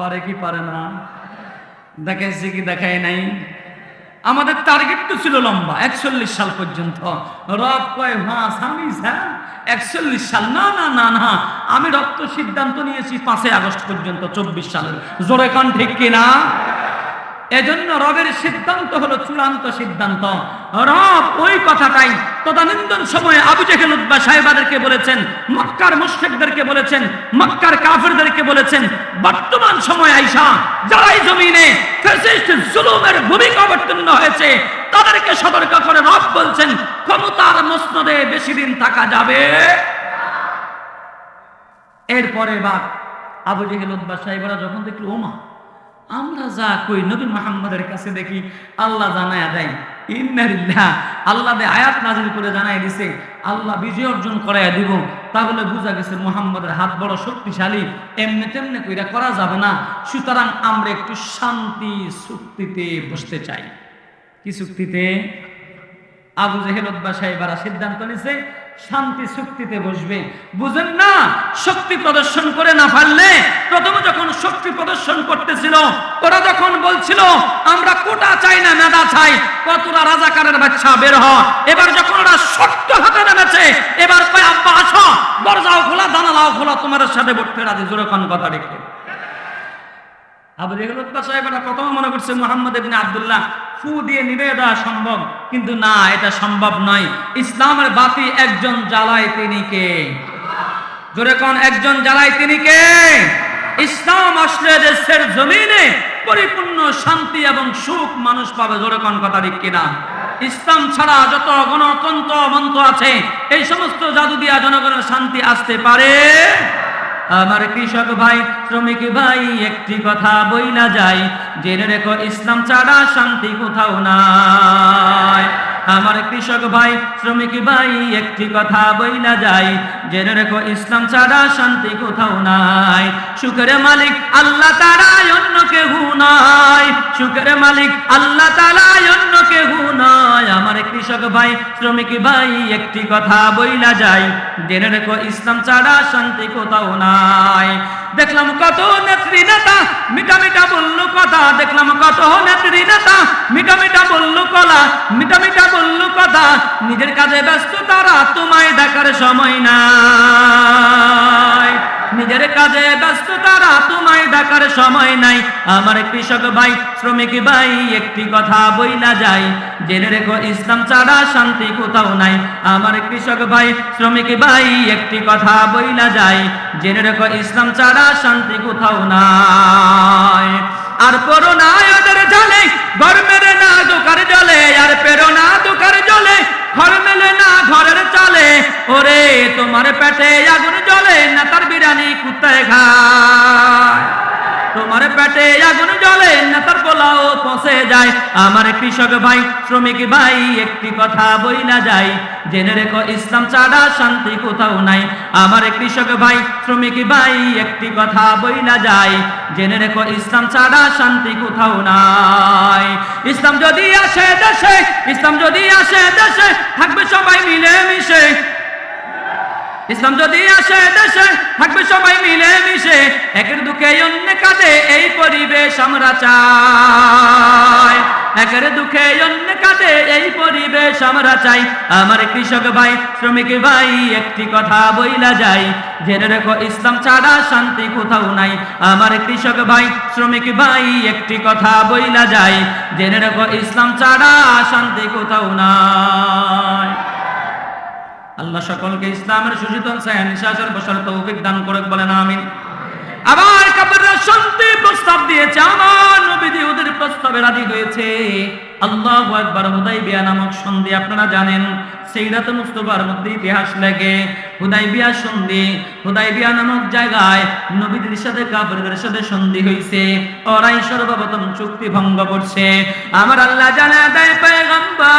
পারে কি পারে না? দেখাইছে কি দেখায় নাই? আমাদের টার্গেট তো ছিল লম্বা 41 সাল পর্যন্ত। রব কয় হ্যাঁ সামিস, হ্যাঁ 41 সাল, না না না না, আমি রক্ত সিদ্ধান্ত নিয়েছি 5 আগস্ট পর্যন্ত 24 সালের। জোরে কান ঠিক কিনা? এজন্য রবের সিদ্ধান্ত হলো চূড়ান্ত সিদ্ধান্ত। রব ওই কথাটাই তদানীন্তন সময়ে আবু জেহেল উতবা সাহেবাদেরকে বলেছেন, মক্কার মুশরিকদেরকে বলেছেন, মক্কার কাফেরদেরকে বলেছেন। বর্তমান সময়ে আইসা যারাই জমিনে ফ্যাসিস্ট জুলুমের ভূমিকা অবতীর্ণ হয়েছে তাদেরকে সতর্ক করে রব বলছেন ক্ষমতার মসনদে বেশি দিন থাকা যাবে। এরপরে বা আবু জেহেল উতবা সাহেবরা যখন দেখলো ওমা আমরা যা কই নবী মুহাম্মদের কাছে দেখি আল্লাহ জানায়া দেয়, ইন্নালিল্লাহ, আল্লাহ আয়াত নাজিল করে জানাই দিছে আল্লাহ বিজয় অর্জন করাইয়া দিব, তাহলে বোঝা গেছে মুহাম্মদের হাত বড় শক্তিশালী, এমনি তেমনি কইরা করা যাবে না। সুতরাং আমরা একটু শান্তি চুক্তিতে বসতে চাই। কি চুক্তিতে? আবু জেহেল উতবা সাহেবরা সিদ্ধান্ত নিছে শান্তি চুক্তিতে বসবে। বুঝেন না, শক্তি প্রদর্শন করে না পারলে, প্রথমে যখন শক্তি প্রদর্শন করতেছিল ওরা যখন বলছিল আমরা কোটা চাই না মেধা চাই, কতরা রাজাকারের বাচ্চা বের হ। এবার যখন ওরা শক্ত হাতে নেমেছে, এবার কয় আব্বা আসো, দরজাও খোলা জানালাও খোলা, তোমার সাথে বসতে রাজি। জোরে কোন কথা রেখে আবু জেহেল উতবা সাহেবরা প্রথমে মনে করছে মুহাম্মদ ইবনে আব্দুল্লাহ ফু দিয়ে নিভে দেওয়া সম্ভব, কিন্তু না, এটা সম্ভব নয়। ইসলামের বাতি একজন জ্বালায়, তিনি কে? জোরে কোন, একজন জ্বালায়, তিনি কে? ইসলাম আসলে দেশের জমিনে পরিপূর্ণ শান্তি এবং সুখ মানুষ পাবে। জোরে কোন কথা ঠিক কিনা? ইসলাম ছাড়া যত গণতন্ত্র মন্ত্র আছে এই সমস্ত জাদু দিয়া জনগণের শান্তি আসতে পারে? আমার কৃষক ভাই, শ্রমিক ভাই, একটি কথা বইলা যায়, জেনে রেখো ইসলাম ছাড়া শান্তি কোথাও নাই। আমার কৃষক ভাই, শ্রমিক ভাই, একটি কথা বইলা যায়, জেনে রেখো ইসলাম ছাড়া শান্তি কোথাও নাই। সুখের মালিক আল্লাহ তাআলা, অন্য কেউ নাই। সুখের মালিক আল্লাহ তাআলা, অন্য কেউ নাই। আমার কৃষক ভাই, শ্রমিক ভাই, একটি কথা বইলা যায়, জেনে রেখো ইসলাম ছাড়া শান্তি কোথাও নাই। দেখলাম কত নেত্রী নেতা মিঠা মিঠা বললো কথা, দেখলাম কত নেত্রী নেতা মিঠা মিঠা বললো কলা, মিঠা মিঠা বললো কথা, নিজের কাজে ব্যস্ত তারা, তোমায় দেখার সময় নাই। নিজের কাজে ব্যস্ত তারা, তোমায় দেখার সময় নাই। আমার কৃষক ভাই, শ্রমিক ভাই, একটি কথা বইলা যায়, জেনে রেখো ইসলাম ছাড়া শান্তি কোথাও নাই। আমার কৃষক ভাই, শ্রমিক ভাই, একটি কথা বইলা যায়, জেনে রেখো ইসলাম ছাড়া শান্তি কোথাও নাই। আর পড়ো না ওদের জালে, ঘর মেরে না দোকার জলে, আর পেরো না দোকার জলে, ঘর মেলে না ঘরের চালে। ওরে তোমার পেটে আগুন জ্বলে, না তার বিরিয়ানি কুত্তায় খায়। তোমার পেটে আগুন জ্বলে, না তার পোলাও পচে যায়। আমার কৃষক ভাই, শ্রমিক ভাই, একটি কথা বইলা যায়, জেনে রেখো ইসলাম ছাড়া শান্তি কোথাও নাই। আমার কৃষক ভাই, শ্রমিক ভাই, একটি কথা বইলা যায়, জেনে রেখো ইসলাম ছাড়া শান্তি কোথাও নাই। ইসলাম যদি আসে দেশে, ইসলাম যদি আসে দেশে, থাকবে সবাই মিলে মিশে। ইসলাম যদি আসে দেশে, থাকবে সবাই মিলে মিশে। একের দুঃখে অন্য কাঁদে, এই পরিবেশ আমরা চাই। একের দুঃখে অন্য কাঁদে, এই পরিবেশ আমরা চাই। আমার কৃষক ভাই, শ্রমিক ভাই, একটি কথা বইলা যায়, জেনে রেখো ইসলাম ছাড়া শান্তি কোথাও নাই। আমার কৃষক ভাই, শ্রমিক ভাই, একটি কথা বইলা যায়, জেনে রেখো ইসলাম ছাড়া শান্তি কোথাও নাই। আল্লাহ সকলকে ইসলামের সুশীতল ছায়া নিঃশ্বাসের বসার তৌফিক দান করুক, বলেন আমিন। আবার কাফেররা শান্তি প্রস্তাব দিয়েছে, আমার নবী ওদের প্রস্তাবে রাজি হয়েছে। আল্লাহু আকবার। হুদাইবিয়া নামক সন্ধি আপনারা জানেন, সিরাত মুস্তাফার মধ্যে ইতিহাস লেগে হুদাইবিয়া সন্ধি, হুদাইবিয়া নামক জায়গায় নবীদের সাথে কাফেরদের সাথে সন্ধি হইছে। ওরাই সর্বপ্রথম চুক্তি ভঙ্গ করছে। আমার আল্লাহ জানা দেয় পয়গম্বর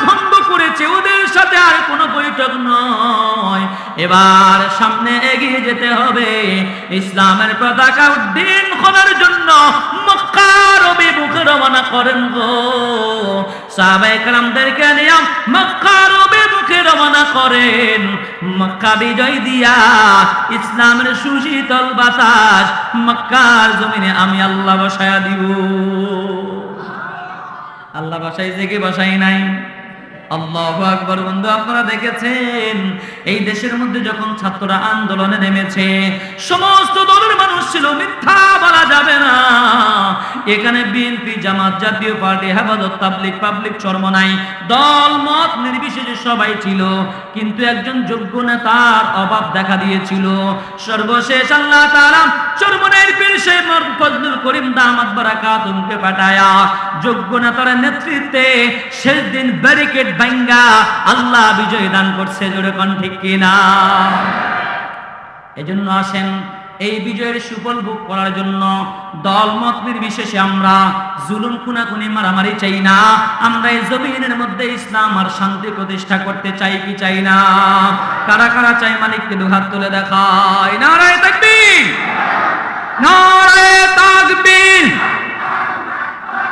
ভঙ্গ করেছে, ওদের সাথে আর কোনো বৈঠক নয়। এবার সামনে এগিয়ে যেতে হবে, ইসলামের পতাকা উড্ডীন করার জন্য মক্কার অভিমুখে রওনা করেন গো। সাহাবায়ে কেরামদেরকে নিয়ে মক্কার অভিমুখে অভিমুখে রওনা করেন। মক্কা বিজয় দিয়া ইসলামের সুশীতল বাতাস মক্কার জমিনে আমি আল্লাহ বসায়া দিব। আল্লাহ বসাইছে কি বসাই নাই? আল্লাহু আকবার। বন্ধু, আপনারা দেখেছেন এই দেশের মধ্যে যখন ছাত্ররা আন্দোলনে নেমেছে, সমস্ত দলের মানুষ ছিল, মিথ্যা বলা যাবে না। এখানে বিএনপি, জামাত, জাতীয় পার্টি, হেফাজত, তাবলিগ, পাবলিক চরমনাই, দল মত নির্বিশেষে সবাই ছিল, কিন্তু একজন যোগ্য নেতার অভাব দেখা দিয়েছিল। সর্বশেষ আল্লাহ তাআলা চরমনাইয়ের পীর সাহেব ফজলুল করিম দামাত বারাকাতুহুকে পাঠায়া যোগ্য নেতার নেতৃত্বে শেষ দিন ব্যারিকেড ভাঙ্গা আল্লাহ বিজয় দান করছে। জোরে কোন ঠিক কিনা? এজন্য আসেন এই বিজয়ের সুফল ভোগ করার জন্য দল মত নির্বিশেষে আমরা জুলুম, খুনাখুনি, মারামারি চাই না। আমরা এই জমিনের মধ্যে ইসলাম আর শান্তি প্রতিষ্ঠা করতে চাই কি চাই না? কারা কারা চাই মালিককে দুহাত তুলে দেখায়। নারায়ে তাকবীর, নারায়ে তাকবীর।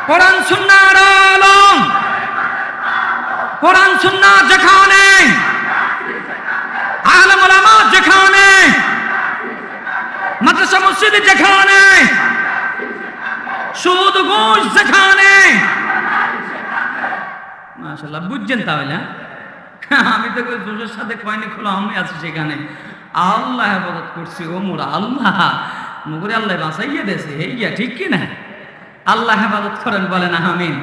কোরআন সুন্নাহর আলো, কোরআন সুন্নাহ যেখানে, আলেম ওলামা যেখানে, মাদ্রাসা মসজিদ যেখানে, সুদ ঘুষ যেখানে। মাশাআল্লাহ, বুঝছেন তাহলে? আমি তো জোশের সাথে কয়নি খোলা, আমি আছি সেখানে। আল্লাহ হেফাজত করছি, ও মোরা আল্লাহ মুগরে আল্লাহ বাঁচাইয়া দেছে। এই ঠিক কিনা? আল্লাহ হেফাজত করেন, বলেন আমিন।